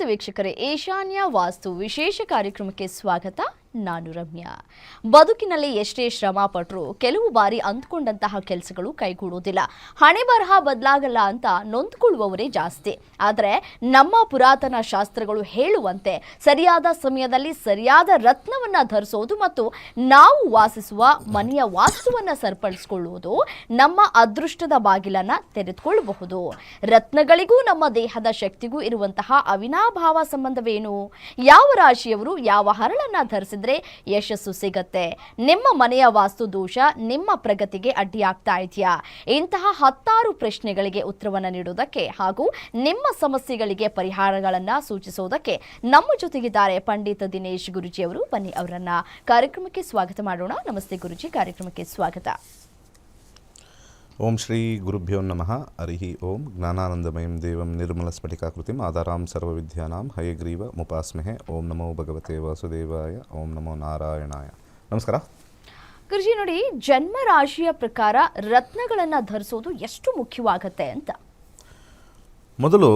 ನಮಸ್ತೆ ವೀಕ್ಷಕರೇ, ಈಶಾನ್ಯ ವಾಸ್ತು ವಿಶೇಷ ಕಾರ್ಯಕ್ರಮಕ್ಕೆ ಸ್ವಾಗತ. ನಾನು ರಮ್ಯಾ. ಬದುಕಿನಲ್ಲಿ ಎಷ್ಟೇ ಶ್ರಮ ಪಟ್ಟರೂ ಕೆಲವು ಬಾರಿ ಅಂದ್ಕೊಂಡಂತಹ ಕೆಲಸಗಳು ಕೈಗೂಡುವುದಿಲ್ಲ. ಹಣೆ ಬರಹ ಬದಲಾಗಲ್ಲ ಅಂತ ನೊಂದ್ಕೊಳ್ಳುವವರೇ ಜಾಸ್ತಿ. ಆದರೆ ನಮ್ಮ ಪುರಾತನ ಶಾಸ್ತ್ರಗಳು ಹೇಳುವಂತೆ ಸರಿಯಾದ ಸಮಯದಲ್ಲಿ ಸರಿಯಾದ ರತ್ನವನ್ನ ಧರಿಸೋದು ಮತ್ತು ನಾವು ವಾಸಿಸುವ ಮನೆಯ ವಾಸ್ತುವನ್ನ ಸರಿಪಡಿಸಿಕೊಳ್ಳುವುದು ನಮ್ಮ ಅದೃಷ್ಟದ ಬಾಗಿಲನ್ನ ತೆರೆದುಕೊಳ್ಳಬಹುದು. ರತ್ನಗಳಿಗೂ ನಮ್ಮ ದೇಹದ ಶಕ್ತಿಗೂ ಇರುವಂತಹ ಅವಿನಾಭಾವ ಸಂಬಂಧವೇನು? ಯಾವ ರಾಶಿಯವರು ಯಾವ ಹರಳನ್ನ ಧರಿಸಿದ್ರೆ ಯಶಸ್ಸು ಸಿಗತ್ತೆ? ನಿಮ್ಮ ಮನೆಯ ವಾಸ್ತು ದೋಷ ನಿಮ್ಮ ಪ್ರಗತಿಗೆ ಅಡ್ಡಿಯಾಗ್ತಾ ಇದೆಯಾ? ಇಂತಹ 10 ಪ್ರಶ್ನೆಗಳಿಗೆ ಉತ್ತರವನ್ನು ನೀಡುವುದಕ್ಕೆ ಹಾಗೂ ನಿಮ್ಮ ಸಮಸ್ಯೆಗಳಿಗೆ ಪರಿಹಾರಗಳನ್ನ ಸೂಚಿಸುವುದಕ್ಕೆ ನಮ್ಮ ಜೊತೆಗಿದ್ದಾರೆ ಪಂಡಿತ್ ದಿನೇಶ್ ಗುರುಜಿ ಅವರು. ಬನ್ನಿ ಅವರನ್ನ ಕಾರ್ಯಕ್ರಮಕ್ಕೆ ಸ್ವಾಗತ ಮಾಡೋಣ. ನಮಸ್ತೆ ಗುರುಜಿ, ಕಾರ್ಯಕ್ರಮಕ್ಕೆ ಸ್ವಾಗತ. ಓಂ ಶ್ರೀ ಗುರುಭ್ಯೋ ನಮಃ. ಹರಿ ಓಂ. ಜ್ಞಾನಾನಂದಮಯಂ ದೇವಂ ನಿರ್ಮಲ ಸ್ಫಟಿಕಾಕೃತಿಂ ಆಧಾರಾಂ ಸರ್ವವಿದ್ಯಾನಾಂ ಹಯಗ್ರೀವ ಮುಪಾಸ್ಮಹೆ. ಓಂ ನಮೋ ಭಗವತೆ ವಾಸುದೇವಾಯ. ಓಂ ನಮೋ ನಾರಾಯಣಾಯ. ನಮಸ್ಕಾರ ಗುರುಜಿ. ನೋಡಿ, ಜನ್ಮ ರಾಶಿಯ ಪ್ರಕಾರ ರತ್ನಗಳನ್ನು ಧರಿಸೋದು ಎಷ್ಟು ಮುಖ್ಯವಾಗತ್ತೆ ಅಂತ ಮೊದಲು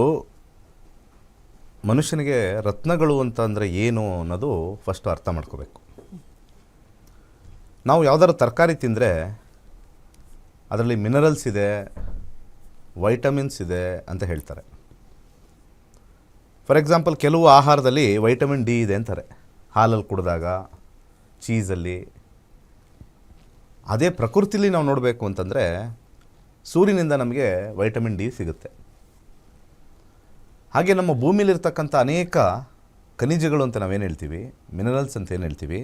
ಮನುಷ್ಯನಿಗೆ ರತ್ನಗಳು ಅಂತ ಅಂದರೆ ಏನು ಅನ್ನೋದು ಫಸ್ಟ್ ಅರ್ಥ ಮಾಡ್ಕೋಬೇಕು. ನಾವು ಯಾವ್ದಾದ್ರು ತರಕಾರಿ ತಿಂದರೆ ಅದರಲ್ಲಿ ಮಿನರಲ್ಸ್ ಇದೆ, ವೈಟಮಿನ್ಸ್ ಇದೆ ಅಂತ ಹೇಳ್ತಾರೆ. ಫಾರ್ ಎಕ್ಸಾಂಪಲ್, ಕೆಲವು ಆಹಾರದಲ್ಲಿ ವೈಟಮಿನ್ ಡಿ ಇದೆ ಅಂತಾರೆ, ಹಾಲಲ್ಲಿ ಕುಡಿದಾಗ, ಚೀಸಲ್ಲಿ. ಅದೇ ಪ್ರಕೃತಿಲಿ ನಾವು ನೋಡಬೇಕು ಅಂತಂದರೆ ಸೂರ್ಯನಿಂದ ನಮಗೆ ವೈಟಮಿನ್ ಡಿ ಸಿಗುತ್ತೆ. ಹಾಗೆ ನಮ್ಮ ಭೂಮಿಲಿರ್ತಕ್ಕಂಥ ಅನೇಕ ಖನಿಜಗಳು ಅಂತ ನಾವೇನು ಹೇಳ್ತೀವಿ, ಮಿನರಲ್ಸ್ ಅಂತ ಏನು ಹೇಳ್ತೀವಿ,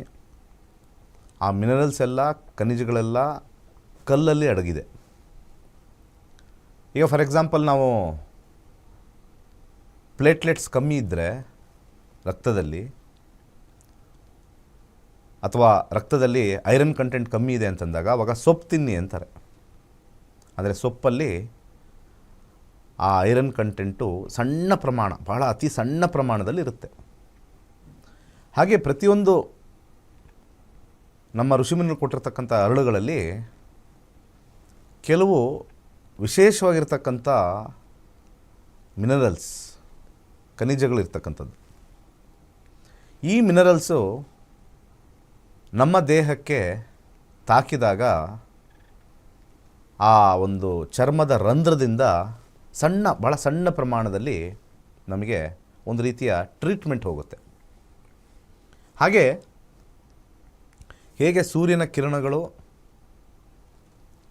ಆ ಮಿನರಲ್ಸ್ ಎಲ್ಲ, ಖನಿಜಗಳೆಲ್ಲ ಕಲ್ಲಲ್ಲಿ ಅಡಗಿದೆ. ಈಗ ಫಾರ್ ಎಕ್ಸಾಂಪಲ್, ನಾವು ಪ್ಲೇಟ್ಲೆಟ್ಸ್ ಕಮ್ಮಿ ಇದ್ದರೆ ರಕ್ತದಲ್ಲಿ, ಅಥವಾ ರಕ್ತದಲ್ಲಿ ಐರನ್ ಕಂಟೆಂಟ್ ಕಮ್ಮಿ ಇದೆ ಅಂತಂದಾಗ ಅವಾಗ ಸೊಪ್ಪು ತಿನ್ನಿ ಅಂತಾರೆ. ಅಂದರೆ ಸೊಪ್ಪಲ್ಲಿ ಆ ಐರನ್ ಕಂಟೆಂಟು ಸಣ್ಣ ಪ್ರಮಾಣ, ಬಹಳ ಅತಿ ಸಣ್ಣ ಪ್ರಮಾಣದಲ್ಲಿ ಇರುತ್ತೆ. ಹಾಗೆ ಪ್ರತಿಯೊಂದು ನಮ್ಮ ಋಷಿಮುನಿಗಳು ಕೊಟ್ಟಿರ್ತಕ್ಕಂಥ ಹರಳುಗಳಲ್ಲಿ ಕೆಲವು ವಿಶೇಷವಾಗಿರ್ತಕ್ಕಂಥ ಮಿನರಲ್ಸ್, ಖನಿಜಗಳಿರ್ತಕ್ಕಂಥದ್ದು. ಈ ಮಿನರಲ್ಸು ನಮ್ಮ ದೇಹಕ್ಕೆ ತಾಕಿದಾಗ ಆ ಒಂದು ಚರ್ಮದ ರಂಧ್ರದಿಂದ ಬಹಳ ಸಣ್ಣ ಪ್ರಮಾಣದಲ್ಲಿ ನಮಗೆ ಒಂದು ರೀತಿಯ ಟ್ರೀಟ್ಮೆಂಟ್ ಹೋಗುತ್ತೆ. ಹೇಗೆ ಸೂರ್ಯನ ಕಿರಣಗಳು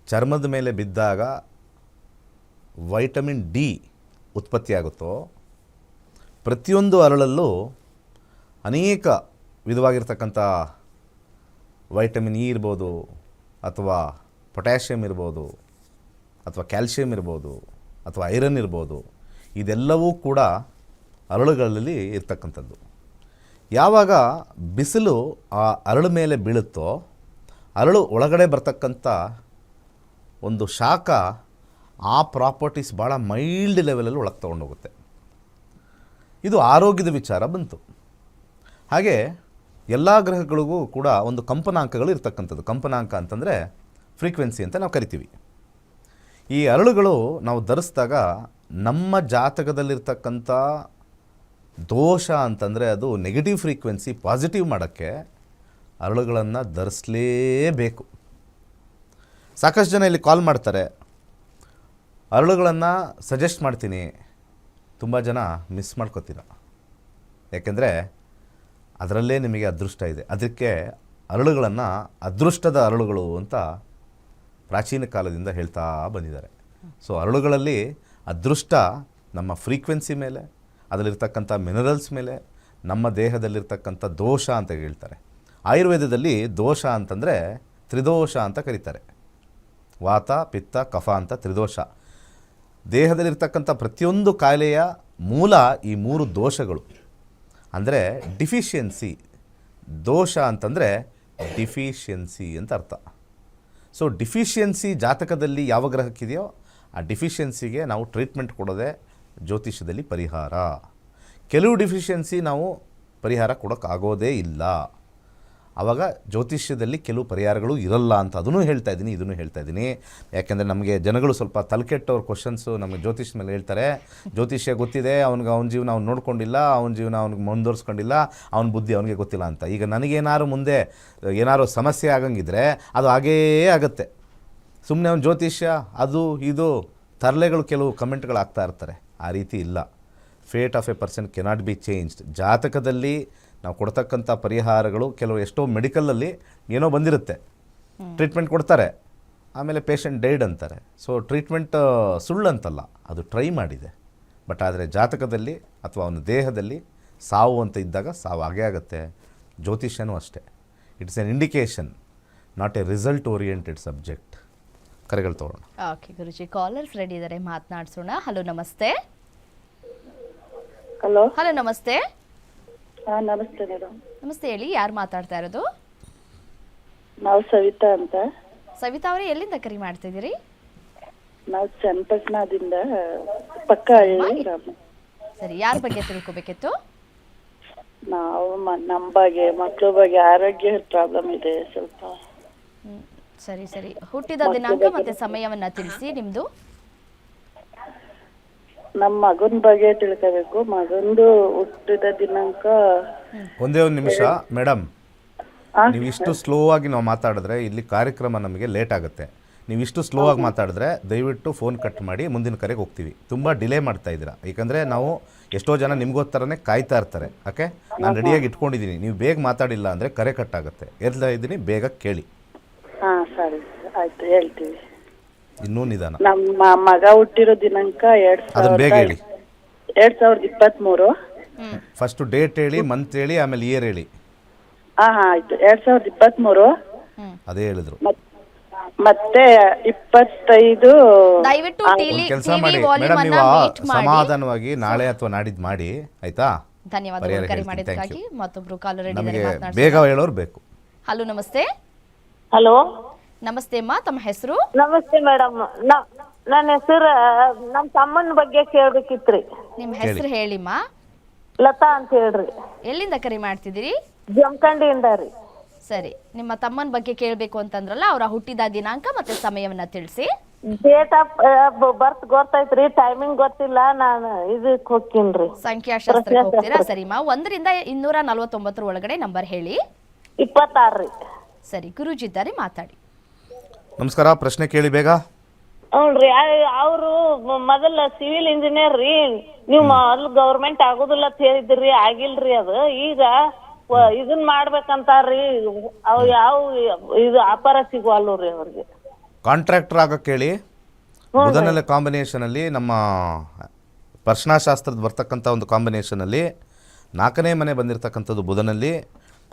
ಚರ್ಮದ ಮೇಲೆ ಬಿದ್ದಾಗ ವೈಟಮಿನ್ ಡಿ ಉತ್ಪತ್ತಿಯಾಗುತ್ತೋ, ಪ್ರತಿಯೊಂದು ಹರಳಲ್ಲೂ ಅನೇಕ ವಿಧವಾಗಿರ್ತಕ್ಕಂಥ ವೈಟಮಿನ್ ಇ ಇರ್ಬೋದು, ಅಥವಾ ಪೊಟ್ಯಾಷಿಯಮ್ ಇರ್ಬೋದು, ಅಥವಾ ಕ್ಯಾಲ್ಶಿಯಂ ಇರ್ಬೋದು, ಅಥವಾ ಐರನ್ ಇರ್ಬೋದು, ಇದೆಲ್ಲವೂ ಕೂಡ ಹರಳುಗಳಲ್ಲಿ ಇರ್ತಕ್ಕಂಥದ್ದು. ಯಾವಾಗ ಬಿಸಿಲು ಆ ಹರಳು ಮೇಲೆ ಬೀಳುತ್ತೋ, ಹರಳು ಒಳಗಡೆ ಬರ್ತಕ್ಕಂಥ ಒಂದು ಶಾಖ ಆ ಪ್ರಾಪರ್ಟೀಸ್ ಭಾಳ ಮೈಲ್ಡ್ ಲೆವೆಲಲ್ಲಿ ಒಳಗೆ ತೊಗೊಂಡೋಗುತ್ತೆ. ಇದು ಆರೋಗ್ಯದ ವಿಚಾರ ಬಂತು. ಹಾಗೆ ಎಲ್ಲ ಗ್ರಹಗಳಿಗೂ ಕೂಡ ಒಂದು ಕಂಪನಾಂಕಗಳು ಇರ್ತಕ್ಕಂಥದ್ದು. ಕಂಪನಾಂಕ ಅಂತಂದರೆ ಫ್ರೀಕ್ವೆನ್ಸಿ ಅಂತ ನಾವು ಕರಿತೀವಿ. ಈ ಹರಳುಗಳು ನಾವು ಧರಿಸಿದಾಗ ನಮ್ಮ ಜಾತಕದಲ್ಲಿರ್ತಕ್ಕಂಥ ದೋಷ ಅಂತಂದರೆ ಅದು ನೆಗೆಟಿವ್ ಫ್ರೀಕ್ವೆನ್ಸಿ ಪಾಸಿಟಿವ್ ಮಾಡೋಕ್ಕೆ ಹರಳುಗಳನ್ನು ಧರಿಸಲೇಬೇಕು. ಸಾಕಷ್ಟು ಜನ ಇಲ್ಲಿ ಕಾಲ್ ಮಾಡ್ತಾರೆ, ಹರಳುಗಳನ್ನು ಸಜೆಸ್ಟ್ ಮಾಡ್ತೀನಿ, ತುಂಬ ಜನ ಮಿಸ್ ಮಾಡ್ಕೋತೀರ. ಯಾಕೆಂದರೆ ಅದರಲ್ಲೇ ನಿಮಗೆ ಅದೃಷ್ಟ ಇದೆ. ಅದಕ್ಕೆ ಹರಳುಗಳನ್ನು ಅದೃಷ್ಟದ ಹರಳುಗಳು ಅಂತ ಪ್ರಾಚೀನ ಕಾಲದಿಂದ ಹೇಳ್ತಾ ಬಂದಿದ್ದಾರೆ. ಸೊ ಹರಳುಗಳಲ್ಲಿ ಅದೃಷ್ಟ ನಮ್ಮ ಫ್ರೀಕ್ವೆನ್ಸಿ ಮೇಲೆ, ಅದರಲ್ಲಿರ್ತಕ್ಕಂಥ ಮಿನರಲ್ಸ್ ಮೇಲೆ, ನಮ್ಮ ದೇಹದಲ್ಲಿರ್ತಕ್ಕಂಥ ದೋಷ ಅಂತ ಹೇಳ್ತಾರೆ. ಆಯುರ್ವೇದದಲ್ಲಿ ದೋಷ ಅಂತಂದರೆ ತ್ರಿದೋಷ ಅಂತ ಕರೀತಾರೆ. ವಾತ, ಪಿತ್ತ, ಕಫ ಅಂತ ತ್ರಿದೋಷ. ದೇಹದಲ್ಲಿರ್ತಕ್ಕಂಥ ಪ್ರತಿಯೊಂದು ಕಾಯಿಲೆಯ ಮೂಲ ಈ 3 ದೋಷಗಳು. ಅಂದರೆ ಡಿಫಿಷಿಯನ್ಸಿ, ದೋಷ ಅಂತಂದರೆ ಡಿಫಿಷಿಯನ್ಸಿ ಅಂತ ಅರ್ಥ. ಸೊ ಡಿಫಿಷಿಯನ್ಸಿ ಜಾತಕದಲ್ಲಿ ಯಾವ ಗ್ರಹಕ್ಕಿದೆಯೋ ಆ ಡಿಫಿಷಿಯನ್ಸಿಗೆ ನಾವು ಟ್ರೀಟ್ಮೆಂಟ್ ಕೊಡೋದೇ ಜ್ಯೋತಿಷ್ಯದಲ್ಲಿ ಪರಿಹಾರ. ಕೆಲವು ಡಿಫಿಷಿಯನ್ಸಿ ನಾವು ಪರಿಹಾರ ಕೊಡೋಕ್ಕಾಗೋದೇ ಇಲ್ಲ. ಆವಾಗ ಜ್ಯೋತಿಷ್ಯದಲ್ಲಿ ಕೆಲವು ಪರಿಹಾರಗಳು ಇರಲ್ಲ ಅಂತ ಅದನ್ನು ಹೇಳ್ತಾ ಇದ್ದೀನಿ, ಇದನ್ನು ಹೇಳ್ತಾ ಇದ್ದೀನಿ. ಯಾಕೆಂದರೆ ನಮಗೆ ಜನಗಳು ಸ್ವಲ್ಪ ತಲೆಕೆಟ್ಟವ್ರ ಕ್ವಶನ್ಸು ನಮಗೆ ಜ್ಯೋತಿಷ್ಯ ಮೇಲೆ ಹೇಳ್ತಾರೆ. ಜ್ಯೋತಿಷ್ಯ ಗೊತ್ತಿದೆ, ಅವನ ಜೀವನ ಅವ್ನು ನೋಡ್ಕೊಂಡಿಲ್ಲ, ಅವನ ಜೀವನ ಅವ್ನಿಗೆ ಮುಂದುವರ್ಸ್ಕೊಂಡಿಲ್ಲ, ಅವನ ಬುದ್ಧಿ ಅವನಿಗೆ ಗೊತ್ತಿಲ್ಲ ಅಂತ. ಈಗ ನನಗೇನಾದ್ರು ಮುಂದೆ ಏನಾದ್ರು ಸಮಸ್ಯೆ ಆಗಂಗಿದ್ರೆ ಅದು ಹಾಗೇ ಆಗುತ್ತೆ. ಸುಮ್ಮನೆ ಅವ್ನ ಜ್ಯೋತಿಷ್ಯ ಅದು ಇದು ತರಲೆಗಳು ಕೆಲವು ಕಮೆಂಟ್ಗಳು ಆಗ್ತಾ ಇರ್ತಾರೆ. ಆ ರೀತಿ ಇಲ್ಲ. Fate of A person cannot be changed. ಜಾತಕದಲ್ಲಿ ನಾವು ಕೊಡ್ತಕ್ಕಂಥ ಪರಿಹಾರಗಳು ಕೆಲವು ಎಷ್ಟೋ ಮೆಡಿಕಲಲ್ಲಿ ಏನೋ ಬಂದಿರುತ್ತೆ, ಟ್ರೀಟ್ಮೆಂಟ್ ಕೊಡ್ತಾರೆ, ಆಮೇಲೆ ಪೇಷಂಟ್ ಡೈಡ್ ಅಂತಾರೆ. ಸೊ ಟ್ರೀಟ್ಮೆಂಟ್ ಸುಳ್ಳು ಅಂತಲ್ಲ, ಅದು ಟ್ರೈ ಮಾಡಿದೆ. ಬಟ್ ಆದರೆ ಜಾತಕದಲ್ಲಿ ಅಥವಾ ಅವನ ದೇಹದಲ್ಲಿ ಸಾವು ಅಂತ ಇದ್ದಾಗ ಸಾವು ಆಗೇ ಆಗುತ್ತೆ. ಜ್ಯೋತಿಷ್ಯನೂ ಅಷ್ಟೇ. It's an indication, not A result oriented subject. ಕರೆಗಳು ತಗೊಳ್ಳೋಣ. ಓಕೆ ಗುರುಜಿ, ಕಾಲರ್ಸ್ ರೆಡಿ ಇದ್ದಾರೆ, ಮಾತನಾಡಿಸೋಣ. ಹಲೋ ನಮಸ್ತೆ. ಹಲೋ ನಮಸ್ತೆ. ನಮಸ್ತೆ ಮೇಡಮ್. ನಮಸ್ತೆ, ಹೇಳಿ, ಯಾರು ಮಾತಾಡ್ತಾ ಇರೋದು? ನಾವು ಸವಿತಾ ಅಂತ. ಸವಿತಾ ಅವರೇ, ಎಲ್ಲಿಂದ ಕರೆ ಮಾಡ್ತಿದ್ದೀರಿ? ನಾವು ಚನ್ನಪಟ್ಟಣದಿಂದ, ಪಕ್ಕ ಹಳ್ಳಿ ರಾಮ. ಸರಿ, ಯಾರ ಬಗ್ಗೆ ತಿಳ್ಕೊಬೇಕಿತ್ತು? ನಾವು ನಮ್ಮ ಬಗ್ಗೆ, ಮಕ್ಕಳ ಬಗ್ಗೆ ಆರೋಗ್ಯ ಪ್ರಾಬ್ಲಮ್ ಇದೆ ಸ್ವಲ್ಪ. ಸರಿ ಸರಿ, ಹುಟ್ಟಿದ ದಿನಾಂಕ ಮತ್ತೆ ಸಮಯವನ್ನ ತಿಳಿಸಿ ನಿಮ್ದು. ನಮ್ಮ ಮಗನ ಬಗ್ಗೆ ತಿಳ್ಕೋಬೇಕು. ಮಗಂದು ಹುಟ್ಟಿದ ದಿನಾಂಕ. ಒಂದೇ ಒಂದು ನಿಮಿಷ ಮೇಡಮ್, ನೀವು ಇಷ್ಟು ಸ್ಲೋ ಆಗಿ ನಾವು ಮಾತಾಡಿದ್ರೆ ಇಲ್ಲಿ ಕಾರ್ಯಕ್ರಮ ನಮಗೆ ಲೇಟ್ ಆಗುತ್ತೆ. ನೀವು ಇಷ್ಟು ಸ್ಲೋ ಆಗಿ ಮಾತಾಡಿದ್ರೆ ದಯವಿಟ್ಟು ಫೋನ್ ಕಟ್ ಮಾಡಿ ಮುಂದಿನ ಕರೆಗೆ ಹೋಗ್ತೀವಿ. ತುಂಬ ಡಿಲೇ ಮಾಡ್ತಾ ಇದ್ದೀರಾ. ಯಾಕಂದರೆ ನಾವು ಎಷ್ಟೋ ಜನ ನಿಮಗೋಸ್ಕರನೇ ಕಾಯ್ತಾ ಇರ್ತಾರೆ. ಓಕೆ, ನಾನು ರೆಡಿಯಾಗಿ ಇಟ್ಕೊಂಡಿದ್ದೀನಿ. ನೀವು ಬೇಗ ಮಾತಾಡಿಲ್ಲ ಅಂದರೆ ಕರೆ ಕಟ್ ಆಗುತ್ತೆ. ಎಲ್ಲ ಇದ್ದೀನಿ, ಬೇಗ ಕೇಳಿ. ಹಾಂ ಸರಿ, ಆಯ್ತು, ಹೇಳ್ತೀವಿ. ಇನ್ನೂ ನಿಧಾನ. ನಮ್ಮ ಮಗ ಹುಟ್ಟಿರೋ ದಿನಾಂಕ ಅದನ್ನ ಬೇಗ ಹೇಳಿ. 2023. ಫಸ್ಟ್ ಡೇಟ್ ಹೇಳಿ, ಮಂತ್ ಹೇಳಿ, ಆಮೇಲೆ ಇಯರ್ ಹೇಳಿ. ಹಾಂ ಆಯ್ತು, 2023. ಅದೇ ಹೇಳಿದ್ರು. ಮತ್ತೆ 25. ದಯವಿಟ್ಟು ಕೆಲಸ ಮಾಡಿ ಮೇಡಮ್, ನೀವು ಸಮಾಧಾನವಾಗಿ ನಾಳೆ ಅಥವಾ ನಾಡಿದ್ದು ಮಾಡಿ, ಆಯ್ತಾ? ಧನ್ಯವಾದಗಳು ಕರೆ ಮಾಡಿದ್ದಕ್ಕಾಗಿ. ಮತ್ತೊಬ್ರು ಕಾಲರ್ ರೆಡಿ ನಮಗೆ ಇದ್ದಾರೆ, ಮಾತನಾಡಿ. ಬೇಗ ಹೇಳೋರು ಬೇಕು. ಹಲೋ ನಮಸ್ತೆ. ಹಲೋ ನಮಸ್ತೆ ಅಮ್ಮ, ತಮ್ಮ ಹೆಸರು? ನಮಸ್ತೆ ಮೇಡಮ್. ನನ್ನ ಹೆಸರು ನಮ್ಮ ತಮ್ಮನ ಬಗ್ಗೆ ಕೇಳ್ಬೇಕಿತ್ರಿ. ನಿಮ್ಮ ಹೆಸರು ಹೇಳಿಮ್ಮ. ಲತಾ ಅಂತ ಹೇಳ್ರಿ. ಎಲ್ಲಿಂದ ಕರೆ ಮಾಡ್ತಿದ್ದೀರಿ? ಜಮಖಂಡಿಯಿಂದ ರೀ. ಸರಿ, ನಿಮ್ಮ ತಮ್ಮನ ಬಗ್ಗೆ ಕೇಳಬೇಕು ಅಂತಂದ್ರಲ್ಲ, ಅವರ ಹುಟ್ಟಿದ ದಿನಾಂಕ ಮತ್ತೆ ಸಮಯವನ್ನ ತಿಳಿಸಿ. ಡೇಟ್ ಆಫ್ ಬರ್ತ್ ಗೊತ್ತೈತ್ರಿ, ಟೈಮಿಂಗ್ ಗೊತ್ತಿಲ್ಲ. ನಾನು ಇದಕ್ಕೆ ಹೋಗ್ತೀನ್ರಿ, ಸಂಖ್ಯಾಶಾಸ್ತ್ರಕ್ಕೆ ಹೋಗ್ತೀರಾ? ಸರಿಮಾ, 1ರಿಂದ 249 ಒಳಗಡೆ ನಂಬರ್ ಹೇಳಿ. 26 ರೀ. ಸರಿ, ಗುರೂಜಿ ಇದ್ದಾರೆ, ಮಾತಾಡಿ. ನಮಸ್ಕಾರ, ಪ್ರಶ್ನೆ ಕೇಳಿ ಬೇಗ. ಹ್ಞೂನ್ರಿ, ಅವರು ಮೊದಲ ಸಿವಿಲ್ ಇಂಜಿನಿಯರ್ ರೀ. ನೀವು ಅಲ್ಲಿ ಗೌರ್ಮೆಂಟ್ ಆಗೋದಿಲ್ಲ ಅಂತ ಹೇಳಿದ್ರಿ, ಆಗಿಲ್ರಿ ಅದು. ಈಗ ಇದನ್ ಮಾಡ್ಬೇಕಂತಾರ್ರಿ. ಅವ್ ಯಾವ ಇದು ಅಪಾರ ಸಿಗುವಲ್ಲು ರೀ ಅವ್ರಿಗೆ. ಕಾಂಟ್ರಾಕ್ಟರ್ ಆಗಕ್ಕೆ ಹೇಳಿ. ಬುಧನೆಲೆ ಕಾಂಬಿನೇಷನಲ್ಲಿ, ನಮ್ಮ ಪ್ರಶ್ನಾಶಾಸ್ತ್ರದ ಬರ್ತಕ್ಕಂಥ ಒಂದು ಕಾಂಬಿನೇಷನಲ್ಲಿ 4ನೇ ಮನೆ ಬಂದಿರತಕ್ಕಂಥದ್ದು ಬುಧನಲ್ಲಿ.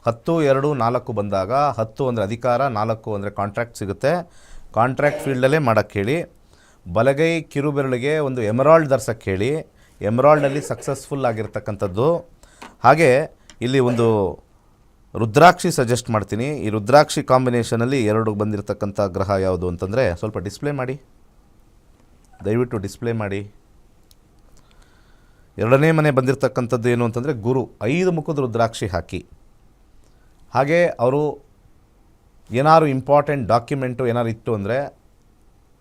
10, 2, 4 ಬಂದಾಗ 10 ಅಂದರೆ ಅಧಿಕಾರ, 4 ಅಂದರೆ ಕಾಂಟ್ರಾಕ್ಟ್ ಸಿಗುತ್ತೆ. ಕಾಂಟ್ರಾಕ್ಟ್ ಫೀಲ್ಡಲ್ಲೇ ಮಾಡೋಕ್ಕೆ ಹೇಳಿ. ಬಲಗೈ ಕಿರುಬೆರಳಿಗೆ ಒಂದು ಎಮರಾಲ್ಡ್ ಧರಿಸೋಕ್ಕೆ ಹೇಳಿ. ಎಮರಾಲ್ಡಲ್ಲಿ ಸಕ್ಸಸ್ಫುಲ್ ಆಗಿರ್ತಕ್ಕಂಥದ್ದು. ಹಾಗೆ ಇಲ್ಲಿ ಒಂದು ರುದ್ರಾಕ್ಷಿ ಸಜೆಸ್ಟ್ ಮಾಡ್ತೀನಿ. ಈ ರುದ್ರಾಕ್ಷಿ ಕಾಂಬಿನೇಷನಲ್ಲಿ 2 ಬಂದಿರತಕ್ಕಂಥ ಗ್ರಹ ಯಾವುದು ಅಂತಂದರೆ, ಸ್ವಲ್ಪ ಡಿಸ್ಪ್ಲೇ ಮಾಡಿ, ದಯವಿಟ್ಟು ಡಿಸ್ಪ್ಲೇ ಮಾಡಿ. 2ನೇ ಮನೆ ಬಂದಿರತಕ್ಕಂಥದ್ದು ಏನು ಅಂತಂದರೆ ಗುರು. 5 ಮುಖದ ರುದ್ರಾಕ್ಷಿ ಹಾಕಿ. ಹಾಗೆ ಅವರು ಏನಾದ್ರು ಇಂಪಾರ್ಟೆಂಟ್ ಡಾಕ್ಯುಮೆಂಟು ಏನಾದ್ರು ಇತ್ತು ಅಂದರೆ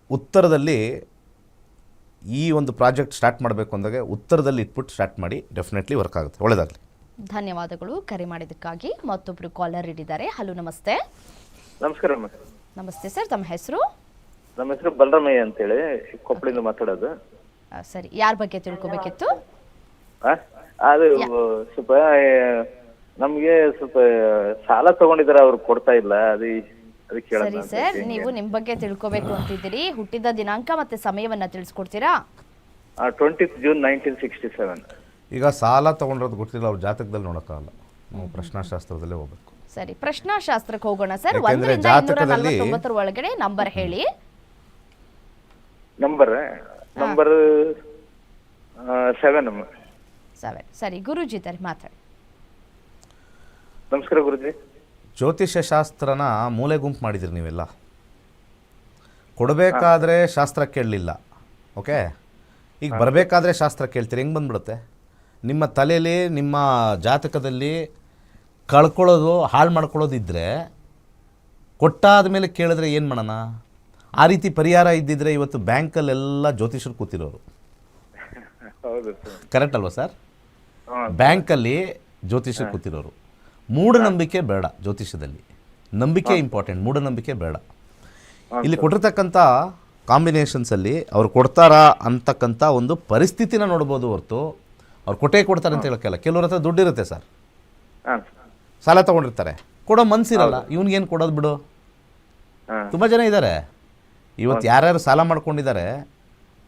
ಉತ್ತರದಲ್ಲಿ, ಈ ಒಂದು ಪ್ರಾಜೆಕ್ಟ್ ಸ್ಟಾರ್ಟ್ ಮಾಡಬೇಕು ಅಂದಾಗ ಉತ್ತರದಲ್ಲಿ ಇಟ್ಬಿಟ್ಟು ಸ್ಟಾರ್ಟ್ ಮಾಡಿ, ಡೆಫಿನೆಟ್ಲಿ ವರ್ಕ್ ಆಗುತ್ತೆ. ಒಳ್ಳೆಯದಾಗಲಿ. ಧನ್ಯವಾದಗಳು ಕರೆ ಮಾಡಿದ್ದಕ್ಕಾಗಿ. ಮತ್ತೊಬ್ರು ಕಾಲರ್ ಇದ್ದಾರೆ. ಹಲೋ ನಮಸ್ತೆ. ನಮಸ್ಕಾರ. ನಮಸ್ತೆ ಸರ್, ತಮ್ಮ ಹೆಸರು? ನಮ್ಮ ಹೆಸರು ಬಲರಾಮಯ್ಯ ಅಂತೇಳಿ, ಕೊಪ್ಪಳಿಂದ ಮಾತಾಡೋದು. ಸರಿ, ಯಾರ ಬಗ್ಗೆ ತಿಳ್ಕೊಬೇಕಿತ್ತು? ಅದು ಸ್ವಲ್ಪ ನಮ್ಗೆ ಸ್ವಲ್ಪ ಸಾಲ ತಗೊಂಡಿದ್ದಾರೆ, ಅವ್ರು ಕೊಡ್ತಾ ಇಲ್ಲ. ಅದಕ್ಕೆ ಸರಿ ಸರ್, ನೀವು ನಿಮ್ ಬಗ್ಗೆ ತಿಳ್ಕೊಬೇಕು ಅಂತಿದ್ದೀರಿ. ಹುಟ್ಟಿದ ದಿನಾಂಕ ಮತ್ತೆ ಸಮಯವನ್ನ ತಿಳಿಸ್ಕೊಡ್ತೀರಾ? 20th June 1967. ಈಗ ಸಾಲ ತೊಗೊಂಡಿರೋದು ಗೊತ್ತಿಲ್ಲ, ಅವ್ರ ಜಾತಕದಲ್ಲಿ ನೋಡೋಕ್ಕಾಗಲ್ಲ. ನಾವು ಪ್ರಶ್ನಾಶಾಸ್ತ್ರದಲ್ಲೇ ಹೋಗ್ಬೇಕು. ಸರಿ, ಪ್ರಶ್ನಾಶಾಸ್ತ್ರಕ್ಕೆ ಹೋಗೋಣ ಸರ್. ಯಾಕೆಂದ್ರೆ 1ರಿಂದ ಜಾತಕದಲ್ಲಿ 249 ಒಳಗಡೆ ನಂಬರ್ ಹೇಳಿ. ನಂಬರ್ 7. 7. ಸರಿ, ಗುರೂಜಿ ಇದ್ದಾರೆ, ಮಾತಾಡಿ. ನಮಸ್ಕಾರ ಗುರುಜಿ. ಜ್ಯೋತಿಷ್ಯ ಶಾಸ್ತ್ರನ ಮೂಲೆ ಗುಂಪು ಮಾಡಿದಿರಿ ನೀವೆಲ್ಲ. ಕೊಡಬೇಕಾದ್ರೆ ಶಾಸ್ತ್ರ ಕೇಳಲಿಲ್ಲ. ಓಕೆ, ಈಗ ಬರಬೇಕಾದ್ರೆ ಶಾಸ್ತ್ರ ಕೇಳ್ತೀರಿ, ಹೆಂಗೆ ಬಂದ್ಬಿಡುತ್ತೆ? ನಿಮ್ಮ ತಲೆಯಲ್ಲಿ, ನಿಮ್ಮ ಜಾತಕದಲ್ಲಿ ಕಳ್ಕೊಳ್ಳೋದು ಹಾಳು ಮಾಡ್ಕೊಳ್ಳೋದು ಇದ್ದರೆ ಕೊಟ್ಟಾದ ಮೇಲೆ ಕೇಳಿದ್ರೆ ಏನು ಮಾಡೋಣ? ಆ ರೀತಿ ಪರಿಹಾರ ಇದ್ದಿದ್ರೆ ಇವತ್ತು ಬ್ಯಾಂಕಲ್ಲೆಲ್ಲ ಜ್ಯೋತಿಷರು ಕೂತಿರೋರು. ಹೌದು ಸರ್. ಕರೆಕ್ಟ್ ಅಲ್ವಾ ಸರ್? ಹಾಂ. ಬ್ಯಾಂಕಲ್ಲಿ ಜ್ಯೋತಿಷರು ಕೂತಿರೋರು. ಮೂಢನಂಬಿಕೆ ಬೇಡ ಜ್ಯೋತಿಷದಲ್ಲಿ, ನಂಬಿಕೆ ಇಂಪಾರ್ಟೆಂಟ್, ಮೂಢನಂಬಿಕೆ ಬೇಡ. ಇಲ್ಲಿ ಕೊಟ್ಟಿರ್ತಕ್ಕಂಥ ಕಾಂಬಿನೇಷನ್ಸಲ್ಲಿ ಅವ್ರು ಕೊಡ್ತಾರಾ ಅಂತಕ್ಕಂಥ ಒಂದು ಪರಿಸ್ಥಿತಿನ ನೋಡ್ಬೋದು ಹೊರತು ಅವ್ರು ಕೊಡ್ತಾರೆ ಅಂತ ಹೇಳೋಕ್ಕಲ್ಲ. ಕೆಲವ್ರ ಹತ್ರ ದುಡ್ಡಿರುತ್ತೆ ಸರ್, ಹಾಂ. ಸಾಲ ತೊಗೊಂಡಿರ್ತಾರೆ, ಕೊಡೋ ಮನಸ್ಸಿರಲ್ಲ, ಇವ್ನಿಗೇನು ಕೊಡೋದು ಬಿಡು. ಹಾಂ. ತುಂಬ ಜನ ಇದ್ದಾರೆ ಇವತ್ತು. ಯಾರ್ಯಾರು ಸಾಲ ಮಾಡ್ಕೊಂಡಿದ್ದಾರೆ,